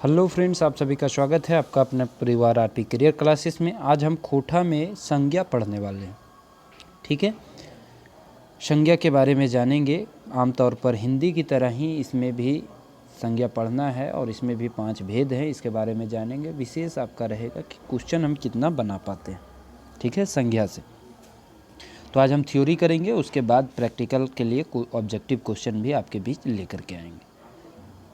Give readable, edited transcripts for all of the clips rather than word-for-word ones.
Hello friends, आप सभी का स्वागत है आपका अपने परिवार आरपी करियर क्लासेस में। आज हम खोटा में संज्ञा पढ़ने वाले हैं। ठीक है, संज्ञा के बारे में जानेंगे। आमतौर पर हिंदी की तरह ही इसमें भी संज्ञा पढ़ना है और इसमें भी 5 भेद हैं, इसके बारे में जानेंगे। विशेष आपका रहेगा कि क्वेश्चन हम कितना बना पाते हैं। ठीक है, संज्ञा से तो आज हम थ्योरी करेंगे, उसके बाद प्रैक्टिकल के लिए कोई ऑब्जेक्टिव क्वेश्चन भी आपके बीच लेकर के आएंगे।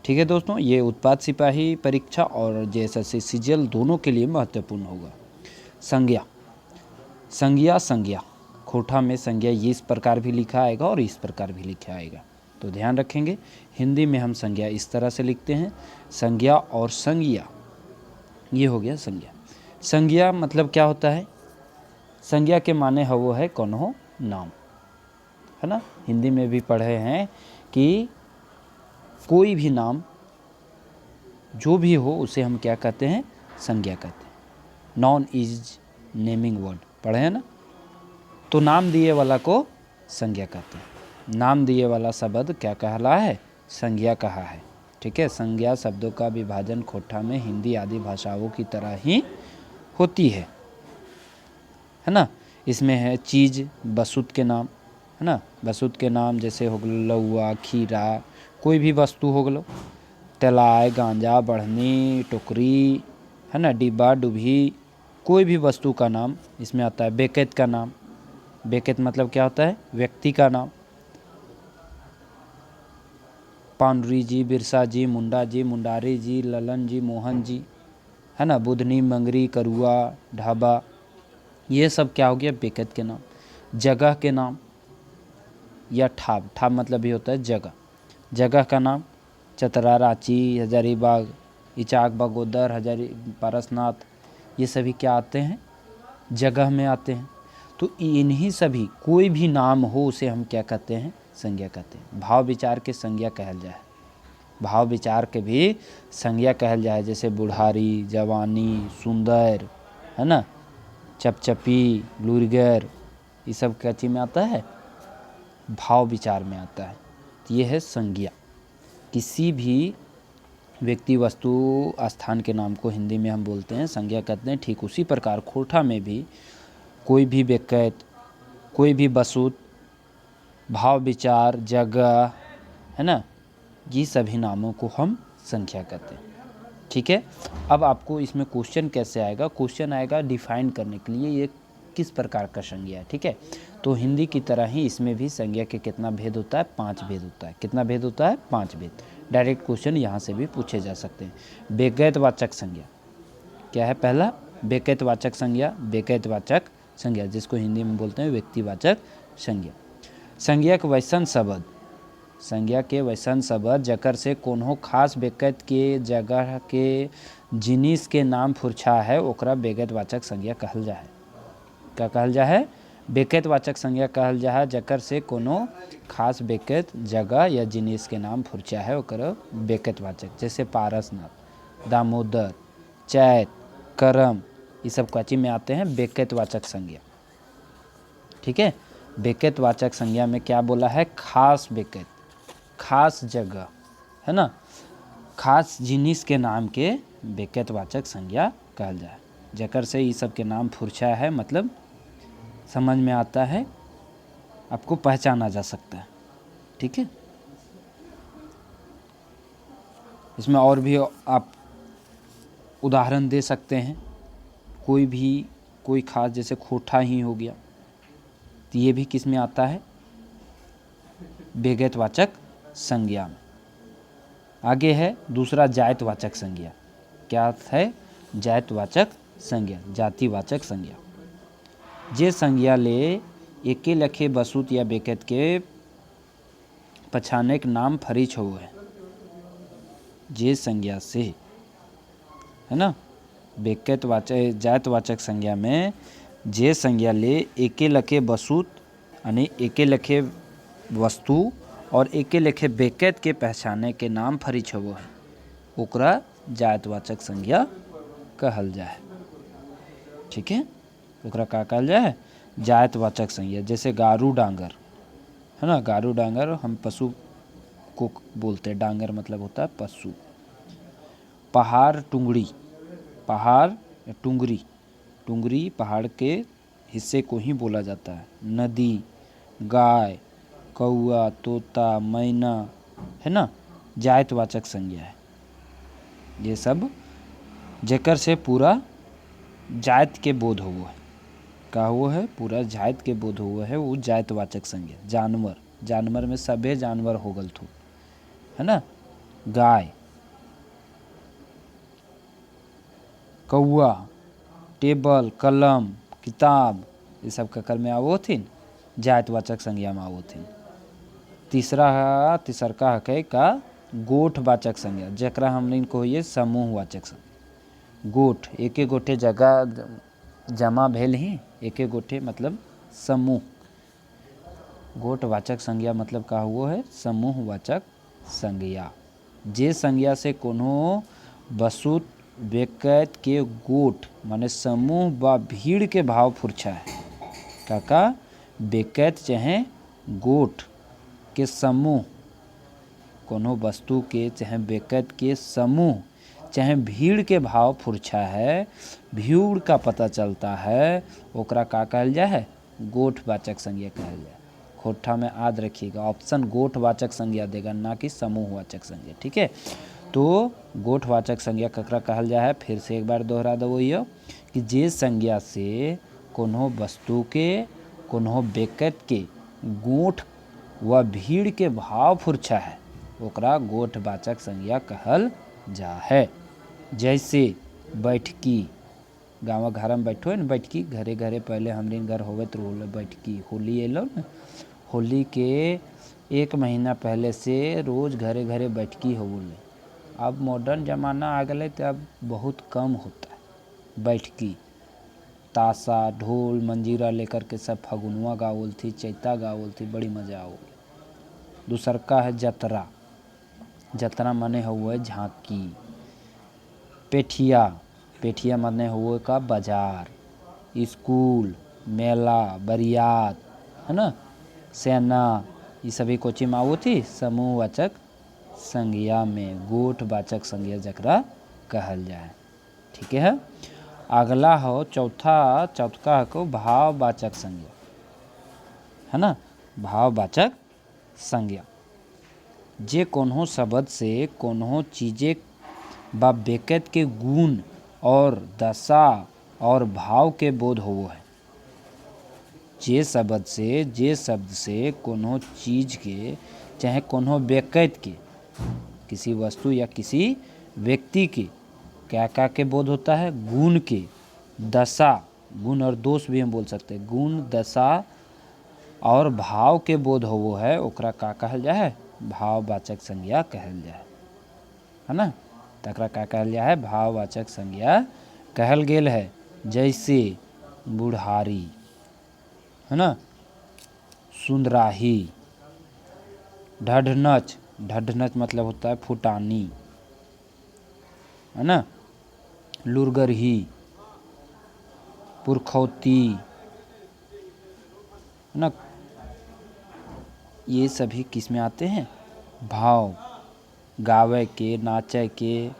ठीक है दोस्तों, ये उत्पाद सिपाही परीक्षा और जेएसएससी सीजीएल दोनों के लिए महत्वपूर्ण होगा। संज्ञा संज्ञा खोटा में संज्ञा ये इस प्रकार भी लिखा आएगा और इस प्रकार भी लिखा आएगा, तो ध्यान रखेंगे। हिंदी में हम संज्ञा इस तरह से लिखते हैं, संज्ञा और संज्ञा। ये हो गया संज्ञा। संज्ञा मतलब क्या होता है? संज्ञा के माने है वो है कौन हो नाम, है ना। हिंदी में भी पढ़े हैं कि कोई भी नाम जो भी हो उसे हम क्या कहते हैं? संज्ञा कहते हैं। नॉन इज नेमिंग वर्ड पढ़े हैं ना। तो नाम दिए वाला को संज्ञा कहते हैं। नाम दिए वाला शब्द क्या कहला है? संज्ञा कहा है। ठीक है, संज्ञा शब्दों का विभाजन खोटा में हिंदी आदि भाषाओं की तरह ही होती है ना। इसमें है चीज़, बसुत के नाम, है ना। बसुत के नाम जैसे हो गलो लौआ, खीरा, कोई भी वस्तु हो गलो, तलाय, गांजा, बढ़नी, टोकरी, है ना, डिब्बा डुबी, कोई भी वस्तु का नाम इसमें आता है। बेकैत का नाम, बेकैत मतलब क्या होता है? व्यक्ति का नाम। पांडुरी जी, बिरसा जी, मुंडा जी, मुंडारी जी, ललन जी, मोहन जी, है ना। बुधनी, मंगरी, करुआ, ढाबा, ये सब क्या हो गया? बेकैत के नाम। जगह के नाम या ठाब, ठाब मतलब भी होता है जगह। जगह का नाम चतरा, रांची, हजारीबाग, इचाक, बगोदर, हजारी, पारसनाथ, ये सभी क्या आते हैं? जगह में आते हैं। तो इन्हीं सभी कोई भी नाम हो उसे हम क्या कहते हैं? संज्ञा कहते हैं। भाव विचार के संज्ञा कहल जाए, भाव विचार के भी संज्ञा कहल जाए। जैसे बुढ़ारी, जवानी, सुंदर, है ना, चपचपी, लुरगर, ये सब क्या चीज़ में आता है? भाव विचार में आता है। तो ये है संज्ञा। किसी भी व्यक्ति, वस्तु, स्थान के नाम को हिंदी में हम बोलते हैं संज्ञा कहते हैं। ठीक उसी प्रकार खोटा में भी कोई भी बेकैत, कोई भी बसुत, भाव विचार, जगह, है ना, ये सभी नामों को हम संख्या कहते हैं। ठीक है, अब आपको इसमें क्वेश्चन कैसे आएगा? क्वेश्चन आएगा डिफाइन करने के लिए ये किस प्रकार का संज्ञा है। ठीक है, तो हिंदी की तरह ही इसमें भी संज्ञा के कितना भेद होता है? 5 भेद होता है। कितना भेद होता है? 5 भेद। डायरेक्ट क्वेश्चन यहाँ से भी पूछे जा सकते हैं। बेकैतवाचक संज्ञा क्या है? पहला बेकैतवाचक संज्ञा, बेकैतवाचक संज्ञा जिसको हिंदी में बोलते हैं व्यक्तिवाचक संज्ञा। संज्ञा के वैसन शब्द, संज्ञा के वैसन शब्द जकर से कोनो खास बेकैत के जगह के जिनिस के नाम फुरछा है ओकरा बेकैतवाचक संज्ञा कहल जा है। क्या कहल जा है? बेकैतवाचक संज्ञा कहल जा है जकर से कोनो खास बेकैत जगह या जिनिस के नाम फुरछा है ओकरा बेकैतवाचक। जैसे पारसनाथ, दामोदर, चैत, करम, ये सब क्वाची में आते हैं? बेकैतवाचक संज्ञा। ठीक है, बेकैतवाचक संज्ञा में क्या बोला है? खास बेकैत, खास जगह, है ना, खास जिनिस के नाम के बेकैतवाचक संज्ञा कहल जाए। जकर से ये सब के नाम फुरछा है मतलब समझ में आता है, आपको पहचाना जा सकता है। ठीक है, इसमें और भी आप उदाहरण दे सकते हैं। कोई भी कोई खास, जैसे खोटा ही हो गया, तो ये भी किस में आता है? बेकैतवाचक संज्ञा में। आगे है दूसरा जातिवाचक संज्ञा। क्या है? जातिवाचक संज्ञा, जातिवाचक संज्ञा। जे संज्ञा ले एके लखे बसुत या बेकैत के पछाने के नाम फरिच हो है। जे संज्ञा से, है ना, बेकैतवाचक जातिवाचक संज्ञा में जे संज्ञा ले एके लखे बसुत यानी एके लखे वस्तु और एके लेखे बेकैत के पहचाने के नाम फरिच हो है ओकरा जातिवाचक संज्ञा कहल जाए। ठीक है, ओकरा का कहल जाए? जातिवाचक संज्ञा। जैसे गारू डांगर, है ना, गारू डांगर हम पशु को बोलते हैं। डांगर मतलब होता है पशु। पहाड़ टुंगड़ी, पहाड़ या टुंगरी, टुंगरी पहाड़ के हिस्से को ही बोला जाता है। नदी, गाय, कौआ, तोता, मैना, है ना, जायतवाचक संज्ञा है। ये सब जेकर से पूरा जायत के बोध हुआ है, का हुआ है, पूरा जायत के बोध हुआ है, वो जायतवाचक संज्ञा। जानवर, जानवर में सभे जानवर हो गल थो, है ना। गाय, कौआ, टेबल, कलम, किताब, ये सब ककर में आवो थिन, जायतवाचक संज्ञा में आवो थिन। तीसरका है का गोठवाचक संज्ञा, जकरा हमने कहिए समूहवाचक संज्ञा। गोठ, एके गोठे जगह जमा भेल ही, एके गोठे मतलब समूह। गोठवाचक संज्ञा मतलब का हुआ है, समूहवाचक संज्ञा। जे संज्ञा से कोनो वस्तु व्यक्ति के गोठ माने समूह व भीड़ के भाव फुरछा है। काका व्यक्ति चाहे गोठ के समूह, कोनो वस्तु के चाहे व्यक्ति के समूह चाहे भीड़ के भाव फुरछा है, भीड़ का पता चलता है, ओकरा का कहल जाए है, गोठवाचक संज्ञा कहल जाए। खोठा में याद रखिएगा, ऑप्शन गोठवाचक संज्ञा देगा, ना कि समूहवाचक संज्ञा। ठीक है, तो गोठवाचक संज्ञा ककरा कहल जाए है, फिर से एक बार दोहरा दो यो कि जे संज्ञा से कोनो वस्तु के कोनो व्यक्ति के गोठ व भीड़ के भाव फुरछा है, ओकरा गोठवाचक संज्ञा कहल जा है। जैसे बैठकी, गाँव घर में बैठो है ना, बैठकी घरे घरे पहले हमरे घर होवे तो बैठकी। होली एलो न, होली के 1 महीना पहले से रोज घरे घरे बैठकी होले। अब मॉडर्न ज़माना आ गए तो अब बहुत कम होता है बैठकी। ताशा, ढोल, मंजीरा लेकर के सब फगुनवा गावल थी, चैता गावल थी, बड़ी मज़ा आओ। दूसरका है जतरा, जतरा माने हुआ झांकी। पेठिया, पेठिया माने हुए का बाजार। स्कूल, मेला, बरियात, है ना, सेना, ये सभी कोची में आओ थी समूहवाचक संज्ञा में, गोठवाचक संज्ञा जकरा कहल जाए। ठीक है, अगला हो चौथा को भाववाचक संज्ञा, है ना, भाववाचक संज्ञा। जे कोनो शब्द से कोनो चीज़े व व्यक्ति के गुण और दशा और भाव के बोध होवो है। जे शब्द से कोनो चीज़ के चाहे कोनो व्यक्ति के, किसी वस्तु या किसी व्यक्ति के क्या के बोध होता है, गुण के, दशा, गुण और दोष भी हम बोल सकते हैं, गुण, दशा और भाव के बोध होवो है, ओकरा का कहल जाए है, भाववाचक संज्ञा कहल जाए, है ना। तकरा का कहल जाए है, भाववाचक संज्ञा कहल गेल है। जैसे बुढ़ारी, है ना, सुंदराही, ढढनच, ढढनच मतलब होता है फुटानी, है ना, लुरगरही, पुरखौती, है ना, ये सभी किस में आते हैं, भाव, गावे के, नाचे के,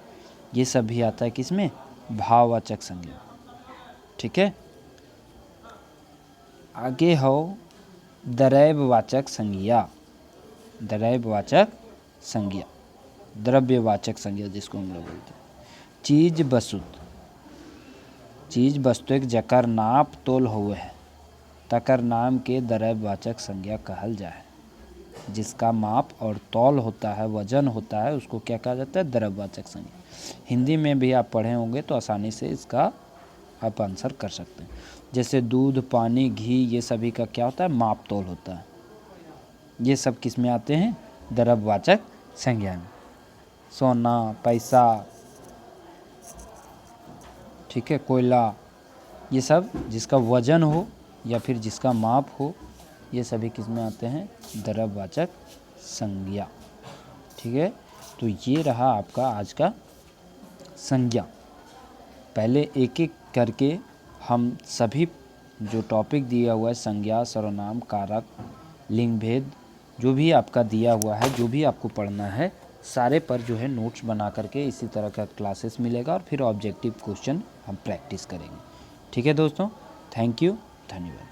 ये सब भी आता है किस में, भाववाचक संज्ञा। ठीक है, आगे हो द्रव्यवाचक संज्ञा। द्रव्यवाचक संज्ञा, द्रव्यवाचक संज्ञा जिसको हम लोग बोलते हैं। चीज वस्तु एक जकर नाप तोल हुए है, तकर नाम के द्रव्यवाचक संज्ञा कहल जाए। जिसका माप और तौल होता है, वजन होता है, उसको क्या कहा जाता है, द्रव्यवाचक संज्ञा। हिंदी में भी आप पढ़े होंगे तो आसानी से इसका आप आंसर कर सकते हैं। जैसे दूध, पानी, घी, ये सभी का क्या होता है, माप तौल होता है। ये सब किस में आते हैं, द्रव्यवाचक संज्ञा में। सोना, पैसा, ठीक है, कोयला, ये सब जिसका वजन हो या फिर जिसका माप हो, ये सभी किस में आते हैं, द्रव्यवाचक संज्ञा। ठीक है, तो ये रहा आपका आज का संज्ञा। पहले एक एक करके हम सभी जो टॉपिक दिया हुआ है, संज्ञा, सर्वनाम, कारक, लिंग भेद, जो भी आपका दिया हुआ है, जो भी आपको पढ़ना है, सारे पर जो है नोट्स बना करके इसी तरह का क्लासेस मिलेगा और फिर ऑब्जेक्टिव क्वेश्चन हम प्रैक्टिस करेंगे। ठीक है दोस्तों, थैंक यू, धन्यवाद।